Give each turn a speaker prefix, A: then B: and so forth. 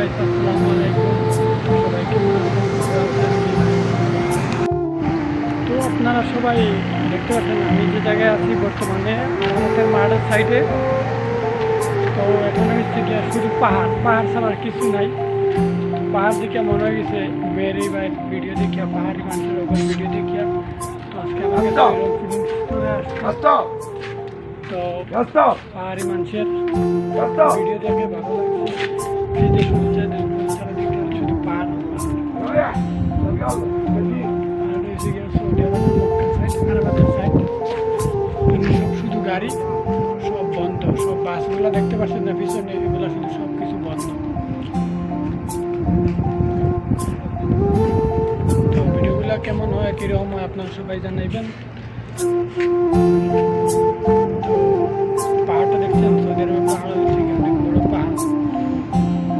A: Guys, আসসালামু আলাইকুম। সবাইকে তো আপনারা সবাই দেখতে পাচ্ছেন আমি যে জায়গায় আছি বর্তমানে আমাদের মাঠের সাইডে। তো এখানে হচ্ছে গিয়ে শুধু পাহাড় পাহাড় ছাড়া কিছু নাই। পাহাড় দেখে মনে হয়ে গেছে মেরি ভাই ভিডিও দেখিয়া, পাহাড়ি মানুষের ওপর ভিডিও দেখিয়া। তো আজকে আমাকে তো পাহাড়ি মানুষের ভিডিও দেখে ভালো লাগছে। এই যে শুধু চারিদিকে শুধু পাহাড় আর হচ্ছে গিয়ে সৌদি আরবের মক্কা সাইড, আরবাদের সাইড সব শুধু গাড়ি, সব বন্ধ। সব বাসগুলো দেখতে পাচ্ছেন না পিছনে, এগুলো শুধু সব কিছু বন্ধ। তো ভিডিওগুলো কেমন হয়, কীরকম হয় আপনারা সবাই জানাইবেন।